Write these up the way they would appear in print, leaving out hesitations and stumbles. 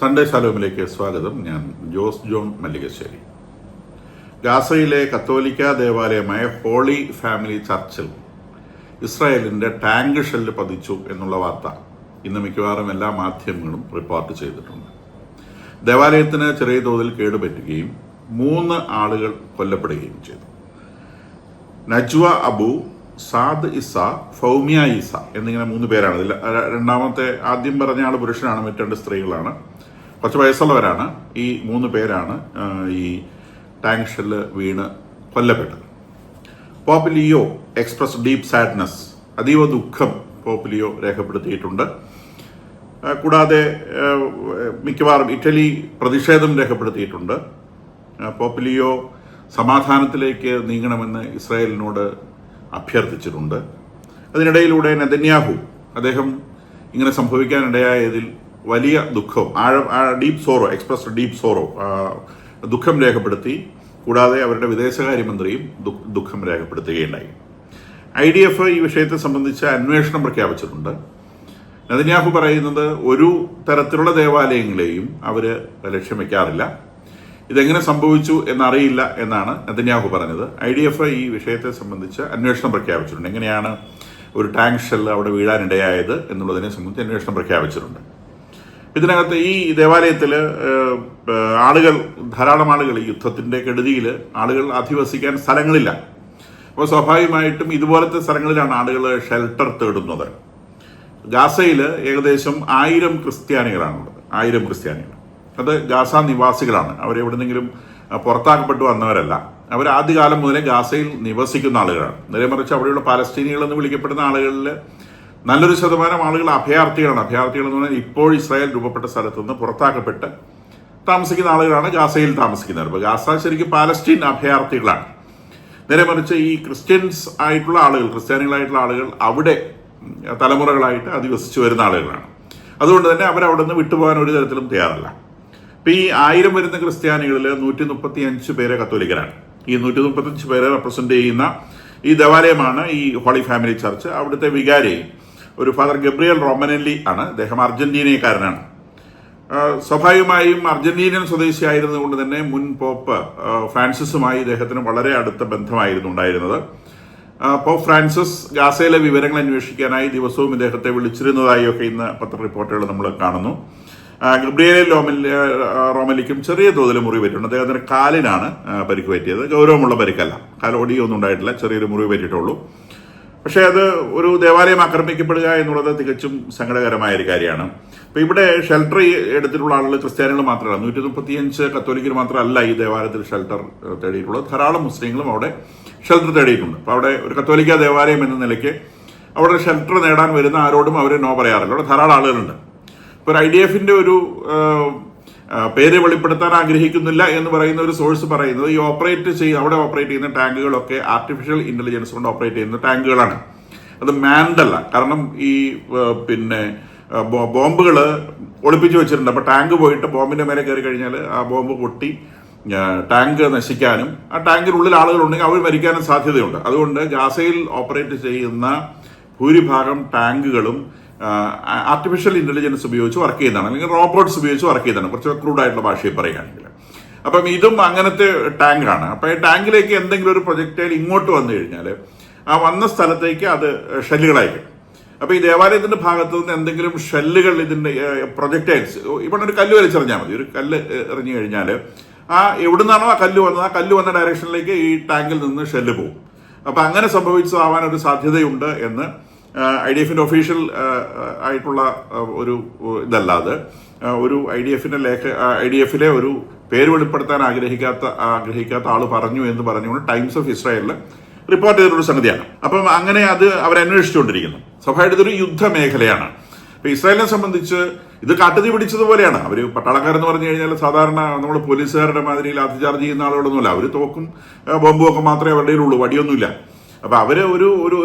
Sunday ശാലോമിലേക്ക് സ്വാഗതം. ഞാൻ Jose John Mallikassery. ഗാസയിലെ കത്തോലിക്ക ദേവാലയമായ ഹോളി ഫാമിലി ചർച്ചിൽ ഇസ്രായേലിൻ്റെ ടാങ്ക് ഷെല്ല് പതിച്ചു എന്നുള്ള വാർത്ത ഇന്ന് മിക്കവാറും എല്ലാ മാധ്യമങ്ങളും റിപ്പോർട്ട് ചെയ്തിട്ടുണ്ട്. ദേവാലയത്തിന് ചെറിയ തോതിൽ കേടുപറ്റുകയും 3 ആളുകൾ കൊല്ലപ്പെടുകയും ചെയ്തു. നജ്വ അബു, സാദ് ഇസ, ഫൗമിയ ഇസ എന്നിങ്ങനെ 3 പേരാണ്. ഇതിൽ രണ്ടാമത്തെ ആദ്യം പറഞ്ഞ ആൾ പുരുഷനാണ്, മറ്റ് 2 സ്ത്രീകളാണ്. കുറച്ച് വയസ്സുള്ളവരാണ്. ഈ 3 പേരാണ് ഈ ടാങ്ക് ഷെല്ല് വീണ് കൊല്ലപ്പെട്ടത്. Pope Leo express deep sadness, അതീവ ദുഃഖം പോപ്പ് ലിയോ രേഖപ്പെടുത്തിയിട്ടുണ്ട്. കൂടാതെ മിക്കവാറും ഇറ്റലി പ്രതിഷേധം രേഖപ്പെടുത്തിയിട്ടുണ്ട്. പോപ്പ് ലിയോ സമാധാനത്തിലേക്ക് നീങ്ങണമെന്ന് ഇസ്രായേലിനോട് അഭ്യർത്ഥിച്ചിട്ടുണ്ട്. അതിനിടയിലൂടെ നെതന്യാഹു അദ്ദേഹം ഇങ്ങനെ സംഭവിക്കാനിടയായതിൽ വലിയ ദുഃഖം, deep sorrow, express deep sorrow, ദുഃഖം രേഖപ്പെടുത്തി. കൂടാതെ അവരുടെ വിദേശകാര്യമന്ത്രിയും ദുഃഖം രേഖപ്പെടുത്തുകയുണ്ടായി. IDF ഈ വിഷയത്തെ സംബന്ധിച്ച് അന്വേഷണം പ്രഖ്യാപിച്ചിട്ടുണ്ട്. നെതന്യാഹു പറയുന്നത് ഒരു തരത്തിലുള്ള ദേവാലയങ്ങളെയും അവർ ലക്ഷ്യം വയ്ക്കാറില്ല. ഇതെങ്ങനെ സംഭവിച്ചു എന്നറിയില്ല എന്നാണ് നെതന്യാഹു പറഞ്ഞത്. IDF ഈ വിഷയത്തെ സംബന്ധിച്ച് അന്വേഷണം പ്രഖ്യാപിച്ചിട്ടുണ്ട്. എങ്ങനെയാണ് ഒരു ടാങ്ക് ഷെല്ല് അവിടെ വീഴാനിടയായത് എന്നുള്ളതിനെ സംബന്ധിച്ച് അന്വേഷണം പ്രഖ്യാപിച്ചിട്ടുണ്ട്. ഇതിനകത്ത് ഈ ദേവാലയത്തിൽ ധാരാളം ആളുകൾ ഈ യുദ്ധത്തിന്റെ കെടുതിയിൽ ആളുകൾ അധിവസിക്കാൻ സ്ഥലങ്ങളില്ല. അപ്പോൾ സ്വാഭാവികമായിട്ടും ഇതുപോലത്തെ സ്ഥലങ്ങളിലാണ് ആളുകൾ ഷെൽട്ടർ തേടുന്നത്. ഗാസയിൽ ഏകദേശം 1000 ക്രിസ്ത്യാനികളാണുള്ളത്. 1000 ക്രിസ്ത്യാനികൾ. അത് ഗാസ നിവാസികളാണ്. അവരെവിടെന്നെങ്കിലും പുറത്താക്കപ്പെട്ടു വന്നവരല്ല. അവർ ആദ്യകാലം മുതലേ ഗാസയിൽ നിവസിക്കുന്ന ആളുകളാണ്. നേരെ മറിച്ച് അവിടെയുള്ള പാലസ്തീനികൾ എന്ന് വിളിക്കപ്പെടുന്ന ആളുകളിൽ നല്ലൊരു ശതമാനം ആളുകൾ അഭയാർത്ഥികളാണ്. അഭയാർത്ഥികൾ എന്ന് പറഞ്ഞാൽ ഇപ്പോൾ ഇസ്രായേൽ രൂപപ്പെട്ട സ്ഥലത്ത് നിന്ന് പുറത്താക്കപ്പെട്ട് താമസിക്കുന്ന ആളുകളാണ് ഗാസയിൽ താമസിക്കുന്നവർ. അപ്പോൾ ഗാസ ശരിക്കും പാലസ്തീൻ അഭയാർത്ഥികളാണ്. നേരെ മറിച്ച് ഈ ക്രിസ്ത്യൻസ് ആയിട്ടുള്ള ആളുകൾ, ക്രിസ്ത്യാനികളായിട്ടുള്ള ആളുകൾ അവിടെ തലമുറകളായിട്ട് അധിവസിച്ചു വരുന്ന ആളുകളാണ്. അതുകൊണ്ട് തന്നെ അവരവിടെ നിന്ന് വിട്ടുപോകാൻ ഒരു തരത്തിലും തയ്യാറല്ല. ഇപ്പം ഈ 1000 വരുന്ന ക്രിസ്ത്യാനികളിൽ 135 പേരെ കത്തോലിക്കരാണ്. ഈ 135 പേരെ റെപ്രസെന്റ് ചെയ്യുന്ന ഈ ദേവാലയമാണ് ഈ ഹോളി ഫാമിലി ചർച്ച്. അവിടുത്തെ വികാരി ഒരു ഫാദർ ഗബ്രിയൽ റോമനെല്ലി ആണ്. അദ്ദേഹം അർജന്റീനക്കാരനാണ്. സ്വാഭാവികമായും അർജന്റീനിയൻ സ്വദേശിയായിരുന്നതുകൊണ്ട് തന്നെ മുൻ പോപ്പ് ഫ്രാൻസിസുമായി ഇദ്ദേഹത്തിന് വളരെ അടുത്ത ബന്ധമായിരുന്നു ഉണ്ടായിരുന്നത്. പോപ്പ് ഫ്രാൻസിസ് ഗാസയിലെ വിവരങ്ങൾ അന്വേഷിക്കാനായി ദിവസവും ഇദ്ദേഹത്തെ വിളിച്ചിരുന്നതായൊക്കെ ഇന്ന് പത്ര റിപ്പോർട്ടുകൾ നമ്മൾ കാണുന്നു. ഗബ്രിയേൽ റോമലിക്കും ചെറിയ തോതിൽ മുറിവ് പറ്റിയിട്ടുണ്ട്. അദ്ദേഹത്തിന് കാലിനാണ് പരിക്ക് പറ്റിയത്. ഗൗരവമുള്ള പരിക്കല്ല, കാലോടിയൊന്നും ഉണ്ടായിട്ടില്ല, ചെറിയൊരു മുറിവ് പറ്റിയിട്ടുള്ളൂ. പക്ഷേ അത് ഒരു ദേവാലയം ആക്രമിക്കപ്പെടുക എന്നുള്ളത് തികച്ചും സങ്കടകരമായ ഒരു കാര്യമാണ്. അപ്പോൾ ഇവിടെ ഷെൽട്ടർ എടുത്തിട്ടുള്ള ആളുകൾ ക്രിസ്ത്യാനികൾ മാത്രമല്ല, 135 കത്തോലിക്കർ മാത്രമല്ല ഈ ദേവാലയത്തിൽ ഷെൽട്ടർ തേടിയിട്ടുള്ളത്. ധാരാളം മുസ്ലിങ്ങളും അവിടെ ഷെൽട്ടർ തേടിയിട്ടുണ്ട്. അപ്പോൾ അവിടെ ഒരു കത്തോലിക്ക ദേവാലയം എന്ന നിലയ്ക്ക് അവിടെ ഷെൽട്ടർ നേടാൻ വരുന്ന ആരോടും അവർ നോ പറയാറില്ല. അവിടെ ധാരാളം ആളുകളുണ്ട്. ഇപ്പോൾ IDFന്റെ ഒരു പേര് വെളിപ്പെടുത്താൻ ആഗ്രഹിക്കുന്നില്ല എന്ന് പറയുന്ന ഒരു സോഴ്സ് പറയുന്നത് ഈ അവിടെ ഓപ്പറേറ്റ് ചെയ്യുന്ന ടാങ്കുകളൊക്കെ ആർട്ടിഫിഷ്യൽ ഇന്റലിജൻസ് കൊണ്ട് ഓപ്പറേറ്റ് ചെയ്യുന്ന ടാങ്കുകളാണ്. അത് മാൻഡ് അല്ല. കാരണം ഈ ബോംബുകൾ ഒളിപ്പിച്ചു വെച്ചിട്ടുണ്ട്. അപ്പോൾ ടാങ്ക് പോയിട്ട് ബോംബിന്റെ മേലെ കയറി കഴിഞ്ഞാൽ ആ ബോംബ് പൊട്ടി ടാങ്ക് നശിക്കാനും ആ ടാങ്കിനുള്ളിൽ ആളുകളുണ്ടെങ്കിൽ അവർ മരിക്കാനും സാധ്യതയുണ്ട്. അതുകൊണ്ട് ഗാസയിൽ ഓപ്പറേറ്റ് ചെയ്യുന്ന ഭൂരിഭാഗം ടാങ്കുകളും ആർട്ടിഫിഷ്യൽ ഇന്റലിജൻസ് ഉപയോഗിച്ച് വർക്ക് ചെയ്യുന്നതാണ്, അല്ലെങ്കിൽ റോബോട്ട്സ് ഉപയോഗിച്ച് വർക്ക് ചെയ്യുന്നതാണ്, കുറച്ച് ക്രൂഡായിട്ടുള്ള ഭാഷയിൽ പറയുകയാണെങ്കിൽ. അപ്പം ഇതും അങ്ങനത്തെ ടാങ്കാണ്. അപ്പം ഈ ടാങ്കിലേക്ക് എന്തെങ്കിലും ഒരു പ്രൊജക്ടൈൽ ഇങ്ങോട്ട് വന്നു കഴിഞ്ഞാൽ ആ വന്ന സ്ഥലത്തേക്ക് അത് ഷെല്ലുകളായിരിക്കും. അപ്പോൾ ഈ ദേവാലയത്തിന്റെ ഭാഗത്തു നിന്ന് എന്തെങ്കിലും ഷെല്ലുകൾ, ഇതിന്റെ പ്രൊജക്ടൈൽസ്, ഇവിടെ ഒരു കല്ല് വലിച്ചെറിഞ്ഞാൽ മതി. ഒരു കല്ല് എറിഞ്ഞു കഴിഞ്ഞാൽ എവിടുന്നാണോ ആ കല്ല് വന്നത്, ആ കല്ല് വന്ന ഡയറക്ഷനിലേക്ക് ഈ ടാങ്കിൽ നിന്ന് ഷെല്ല് പോകും. അപ്പം അങ്ങനെ സംഭവിച്ചതാവാൻ ഒരു സാധ്യതയുണ്ട് എന്ന് IDFന്റെ ഒഫീഷ്യൽ ആയിട്ടുള്ള ഒരു ഇതല്ലാതെ ഒരു IDFിലെ ഒരു പേര് വെളിപ്പെടുത്താൻ ആഗ്രഹിക്കാത്ത ആൾ പറഞ്ഞു എന്ന് പറഞ്ഞുകൊണ്ട് ടൈംസ് ഓഫ് ഇസ്രായേലിൽ റിപ്പോർട്ട് ചെയ്തിട്ടൊരു സംഗതിയാണ്. അപ്പം അങ്ങനെ അത് അവരന്വേഷിച്ചുകൊണ്ടിരിക്കുന്നു. സ്വാഭാവികമായിട്ട് ഇതൊരു യുദ്ധമേഖലയാണ്. ഇപ്പൊ ഇസ്രായേലിനെ സംബന്ധിച്ച് ഇത് കാട്ടുതീ പിടിച്ചതുപോലെയാണ്. അവർ പട്ടാളക്കാരെന്ന് പറഞ്ഞു കഴിഞ്ഞാൽ സാധാരണ നമ്മൾ പോലീസുകാരുടെ മാതിരി ലാത്തിചാർജ് ചെയ്യുന്ന ആളുകളൊന്നുമില്ല. അവർ തോക്കും ബോംബും ഒക്കെ മാത്രമേ അവരുടെ ഉള്ളൂ, വടിയൊന്നുമില്ല. അപ്പൊ അവര്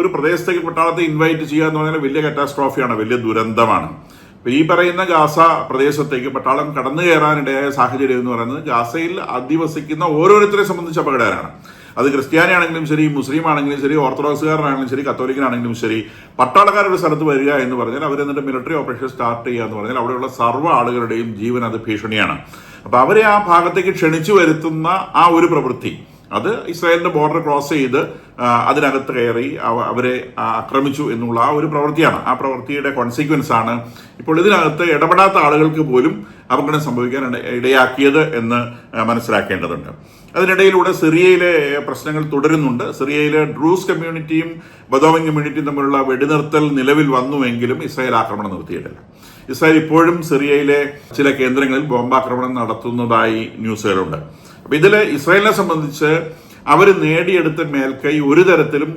ഒരു പ്രദേശത്തേക്ക് പട്ടാളത്തെ ഇൻവൈറ്റ് ചെയ്യുക എന്ന് പറഞ്ഞാൽ വലിയ കാറ്റാസ്ട്രോഫിയാണ്, വലിയ ദുരന്തമാണ്. അപ്പൊ ഈ പറയുന്ന ഗാസ പ്രദേശത്തേക്ക് പട്ടാളം കടന്നു കയറാനിടയായ സാഹചര്യം എന്ന് പറയുന്നത് ഗാസയിൽ അധിവസിക്കുന്ന ഓരോരുത്തരെ സംബന്ധിച്ച് അപകടകരമാണ്. അത് ക്രിസ്ത്യാനിയാണെങ്കിലും ശരി, മുസ്ലിം ആണെങ്കിലും ശരി, ഓർത്തഡോക്സുകാരനാണെങ്കിലും ശരി, കത്തോലിക്കനാണെങ്കിലും ശരി, പട്ടാളക്കാരുടെ സ്ഥലത്ത് വരിക എന്ന് പറഞ്ഞാൽ അവരെന്നിട്ട് മിലിറ്ററി ഓപ്പറേഷൻ സ്റ്റാർട്ട് ചെയ്യുക എന്ന് പറഞ്ഞാൽ അവിടെയുള്ള സർവ്വ ആളുകളുടെയും ജീവൻ അത് ഭീഷണിയാണ്. അപ്പൊ അവരെ ആ ഭാഗത്തേക്ക് ക്ഷണിച്ചു വരുത്തുന്ന ആ ഒരു പ്രവൃത്തി, അത് ഇസ്രായേലിന്റെ ബോർഡർ ക്രോസ് ചെയ്ത് അതിനകത്ത് കയറി അവരെ ആക്രമിച്ചു എന്നുള്ള ആ ഒരു പ്രവൃത്തിയാണ്. ആ പ്രവൃത്തിയുടെ കോൺസിക്വൻസ് ആണ് ഇപ്പോൾ ഇതിനകത്ത് ഇടപെടാത്ത ആളുകൾക്ക് പോലും അപകടം സംഭവിക്കാൻ ഇടയാക്കിയത് എന്ന് മനസ്സിലാക്കേണ്ടതുണ്ട്. അതിനിടയിലൂടെ സിറിയയിലെ പ്രശ്നങ്ങൾ തുടരുന്നുണ്ട്. സിറിയയിലെ ഡ്രൂസ് കമ്മ്യൂണിറ്റിയും ബദോവൻ കമ്മ്യൂണിറ്റിയും തമ്മിലുള്ള വെടിനിർത്തൽ നിലവിൽ വന്നുവെങ്കിലും ഇസ്രായേൽ ആക്രമണം നിർത്തിയിട്ടില്ല. ഇസ്രായേൽ ഇപ്പോഴും സിറിയയിലെ ചില കേന്ദ്രങ്ങളിൽ ബോംബാക്രമണം നടത്തുന്നതായി ന്യൂസുകളുണ്ട്. അപ്പൊ ഇതില് ഇസ്രായേലിനെ സംബന്ധിച്ച് അവർ നേടിയെടുത്ത മേൽക്കൈ ഒരു തരത്തിലും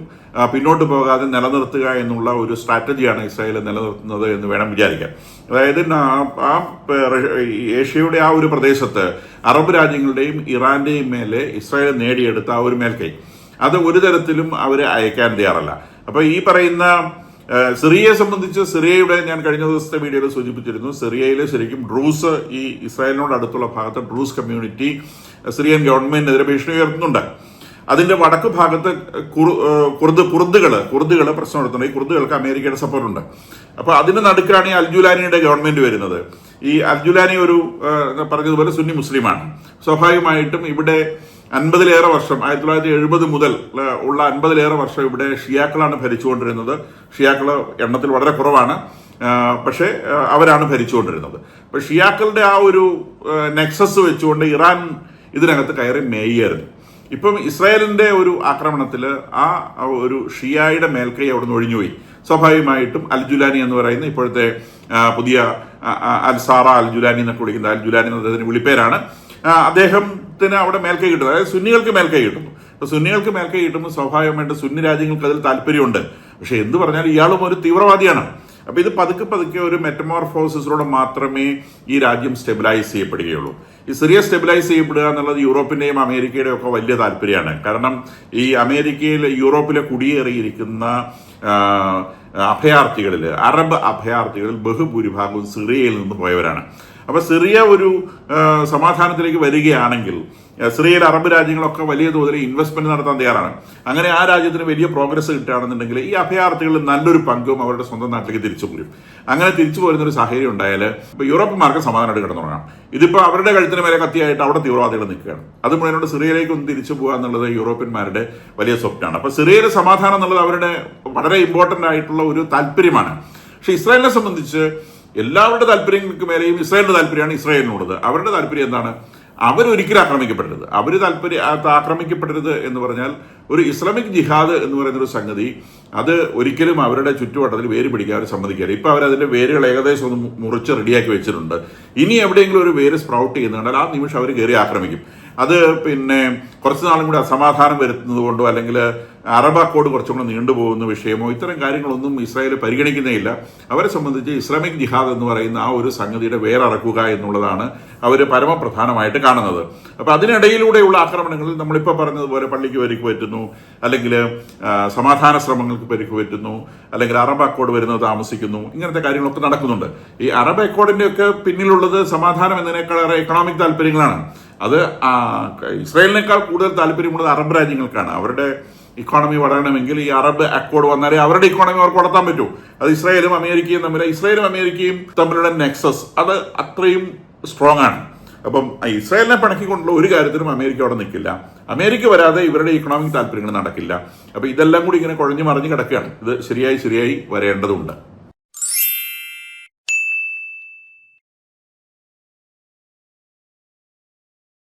പിന്നോട്ട് പോകാതെ നിലനിർത്തുക എന്നുള്ള ഒരു സ്ട്രാറ്റജിയാണ് ഇസ്രായേൽ നിലനിർത്തുന്നത് എന്ന് വേണം വിചാരിക്കാൻ. അതായത് ആ ഏഷ്യയുടെ ആ ഒരു പ്രദേശത്ത് അറബ് രാജ്യങ്ങളുടെയും ഇറാന്റെയും മേലെ ഇസ്രായേൽ നേടിയെടുത്ത ആ ഒരു മേൽക്കൈ അത് ഒരു തരത്തിലും അവർ അയക്കാൻ തയ്യാറല്ല. അപ്പൊ ഈ പറയുന്ന സിറിയയെ സംബന്ധിച്ച്, സിറിയയുടെ ഞാൻ കഴിഞ്ഞ ദിവസത്തെ വീഡിയോയിൽ സൂചിപ്പിച്ചിരുന്നു, സിറിയയിൽ ശരിക്കും ഡ്രൂസ്, ഈ ഇസ്രായേലിനോട് അടുത്തുള്ള ഭാഗത്ത് ഡ്രൂസ് കമ്മ്യൂണിറ്റി സിറിയൻ ഗവൺമെന്റിനെതിരെ ഭീഷണി ഉയർത്തുന്നുണ്ട്. അതിന്റെ വടക്ക് ഭാഗത്ത് കുർദുകൾ പ്രശ്നം നടത്തുന്നുണ്ട്. ഈ കുർദുകൾക്ക് അമേരിക്കയുടെ സപ്പോർട്ടുണ്ട്. അപ്പൊ അതിന് നടുക്കാണ് ഈ അൽജുലാനിയുടെ ഗവൺമെന്റ് വരുന്നത്. ഈ അൽജുലാനി ഒരു പറഞ്ഞതുപോലെ സുന്നി മുസ്ലിമാണ്. സ്വാഭാവികമായിട്ടും ഇവിടെ 50-ലേറെ വർഷം, 1970 മുതൽ ഉള്ള 50-ലേറെ വർഷം ഇവിടെ ഷിയാക്കളാണ് ഭരിച്ചുകൊണ്ടിരുന്നത്. ഷിയാക്കള് എണ്ണത്തിൽ വളരെ കുറവാണ്, പക്ഷേ അവരാണ് ഭരിച്ചുകൊണ്ടിരുന്നത്. അപ്പൊ ഷിയാക്കളുടെ ആ ഒരു നെക്സസ് വെച്ചുകൊണ്ട് ഇറാൻ ഇതിനകത്ത് കയറി മേയായിരുന്നു. ഇപ്പം ഇസ്രായേലിന്റെ ഒരു ആക്രമണത്തിൽ ആ ഒരു ഷിയായുടെ മേൽക്കൈ അവിടുന്ന് ഒഴിഞ്ഞുപോയി. സ്വാഭാവികമായിട്ടും അൽജുലാനി എന്ന് പറയുന്ന ഇപ്പോഴത്തെ പുതിയ അൽസാറ അൽജുലാനി എന്നൊക്കെ വിളിക്കുന്ന അൽജുലാനി എന്നതിന് വിളിപ്പേരാണ്, അദ്ദേഹത്തിന് അവിടെ മേൽക്കൈ കിട്ടുന്നത്. അതായത് സുന്നികൾക്ക് മേൽക്കൈ കിട്ടുന്നു. അപ്പൊ സുന്നികൾക്ക് മേൽക്കൈ കിട്ടുമ്പോൾ സ്വാഭാവികമായിട്ട് സുന്നി രാജ്യങ്ങൾക്ക് അതിൽ താല്പര്യമുണ്ട്. പക്ഷെ എന്ത് പറഞ്ഞാലും ഇയാളും ഒരു തീവ്രവാദിയാണ്. അപ്പൊ ഇത് പതുക്കെ ഒരു മെറ്റമോർഫോസിസിലൂടെ മാത്രമേ ഈ രാജ്യം സ്റ്റെബിലൈസ് ചെയ്യപ്പെടുകയുള്ളൂ. ഈ സിറിയ സ്റ്റെബിലൈസ് ചെയ്യപ്പെടുക എന്നുള്ളത് യൂറോപ്പിന്റെയും അമേരിക്കയുടെയും ഒക്കെ വലിയ താല്പര്യമാണ്. കാരണം ഈ യൂറോപ്പിലെ കുടിയേറിയിരിക്കുന്ന അറബ് അഭയാർത്ഥികളിൽ ബഹുഭൂരിഭാഗവും സിറിയയിൽ നിന്ന് പോയവരാണ്. അപ്പൊ സിറിയ ഒരു സമാധാനത്തിലേക്ക് വരികയാണെങ്കിൽ സിറിയയിലെ അറബ് രാജ്യങ്ങളൊക്കെ വലിയ തോതിൽ ഇൻവെസ്റ്റ്മെന്റ് നടത്താൻ തയ്യാറാണ്. അങ്ങനെ ആ രാജ്യത്തിന് വലിയ പ്രോഗ്രസ് കിട്ടുകയാണെന്നുണ്ടെങ്കിൽ ഈ അഭയാർത്ഥികളിൽ നല്ലൊരു പങ്കും അവരുടെ സ്വന്തം നാട്ടിലേക്ക് തിരിച്ചു പോരും. അങ്ങനെ തിരിച്ചു പോരുന്ന ഒരു സാഹചര്യം ഉണ്ടായാൽ ഇപ്പൊ യൂറോപ്യന്മാർക്ക് സമാധാനമായിട്ട് കിടന്നു തുടങ്ങാം. ഇതിപ്പോ അവരുടെ കഴുത്തിന് മേലെ കത്തിയായിട്ട് അവിടെ തീവ്രവാദികൾ നിൽക്കുകയാണ്. അത് മുഴുവനോട് സിറിയയിലേക്ക് ഒന്ന് തിരിച്ചു പോകുക എന്നുള്ളത് യൂറോപ്യന്മാരുടെ വലിയ സ്വപ്നമാണ്. അപ്പൊ സിറിയയിലെ സമാധാനം എന്നുള്ളത് അവരുടെ വളരെ ഇമ്പോർട്ടന്റ് ആയിട്ടുള്ള ഒരു താല്പര്യമാണ്. പക്ഷെ ഇസ്രായേലിനെ സംബന്ധിച്ച് എല്ലാവരുടെ താല്പര്യങ്ങൾക്ക് മേലെയും ഇസ്രായേലിന്റെ താല്പര്യമാണ് ഇസ്രായേലിനുള്ളത്. അവരുടെ താല്പര്യം എന്താണ്? അവരൊരിക്കലും ആക്രമിക്കപ്പെടരുത്. ആക്രമിക്കപ്പെടരുത് എന്ന് പറഞ്ഞാൽ ഒരു ഇസ്ലാമിക് ജിഹാദ് എന്ന് പറയുന്ന ഒരു സംഗതി അത് ഒരിക്കലും അവരുടെ ചുറ്റുവട്ടത്തിൽ വേര് പിടിക്കാൻ അവർ സമ്മതിക്കില്ല. ഇപ്പൊ അവരതിന്റെ വേരുകൾ ഏകദേശം ഒന്ന് മുറിച്ച് റെഡിയാക്കി വെച്ചിട്ടുണ്ട്. ഇനി എവിടെയെങ്കിലും ഒരു വേര് സ്പ്രൗട്ട് ചെയ്യുന്നുണ്ടെങ്കിൽ ആ നിമിഷം അവർ കയറി ആക്രമിക്കും. അത് പിന്നെ കുറച്ചു നാളും കൂടി അസമാധാനം വരുത്തുന്നത് കൊണ്ടോ അല്ലെങ്കിൽ അറബ് അക്കോർഡ് കുറച്ചും കൂടെ നീണ്ടുപോകുന്ന വിഷയമോ ഇത്തരം കാര്യങ്ങളൊന്നും ഇസ്രായേൽ പരിഗണിക്കുന്നേയില്ല. അവരെ സംബന്ധിച്ച് ഇസ്ലാമിക് ജിഹാദ് എന്ന് പറയുന്ന ആ ഒരു സംഗതിയുടെ വേരറക്കുക എന്നുള്ളതാണ് അവർ പരമപ്രധാനമായിട്ട് കാണുന്നത്. അപ്പൊ അതിനിടയിലൂടെയുള്ള ആക്രമണങ്ങളിൽ നമ്മളിപ്പോൾ പറഞ്ഞതുപോലെ പള്ളിക്ക് പരിക്ക് പറ്റുന്നു, അല്ലെങ്കിൽ സമാധാന ശ്രമങ്ങൾക്ക് പരിക്ക് പറ്റുന്നു, അല്ലെങ്കിൽ അറബ് അക്കോർഡ് വരുന്നത് താമസിക്കുന്നു, ഇങ്ങനത്തെ കാര്യങ്ങളൊക്കെ നടക്കുന്നുണ്ട്. ഈ അറബ് അക്കോർഡിന്റെ ഒക്കെ പിന്നിലുള്ളത് സമാധാനം എന്നതിനേക്കാളേറെ എക്കണോമിക് താല്പര്യങ്ങളാണ്. അത് ഇസ്രായേലിനേക്കാൾ കൂടുതൽ താല്പര്യമുള്ളത് അറബ് രാജ്യങ്ങൾക്കാണ്. അവരുടെ ഇക്കോണമി വളരണമെങ്കിൽ ഈ അറബ് അക്കോർഡ് വന്നാലേ അവരുടെ ഇക്കോണമി അവർക്ക് വളർത്താൻ പറ്റൂ. അത് ഇസ്രായേലും അമേരിക്കയും തമ്മിലുള്ള നെക്സസ് അത് അത്രയും സ്ട്രോങ് ആണ്. അപ്പം ഇസ്രായേലിനെ പിണക്കിക്കൊണ്ടുള്ള ഒരു കാര്യത്തിലും അമേരിക്ക അവിടെ നിൽക്കില്ല. അമേരിക്ക വരാതെ ഇവരുടെ ഇക്കണോമിക് താല്പര്യങ്ങൾ നടക്കില്ല. അപ്പൊ ഇതെല്ലാം കൂടി ഇങ്ങനെ കുഴഞ്ഞു മറിഞ്ഞു കിടക്കുകയാണ്. ഇത് ശരിയായി വരേണ്ടതുണ്ട്.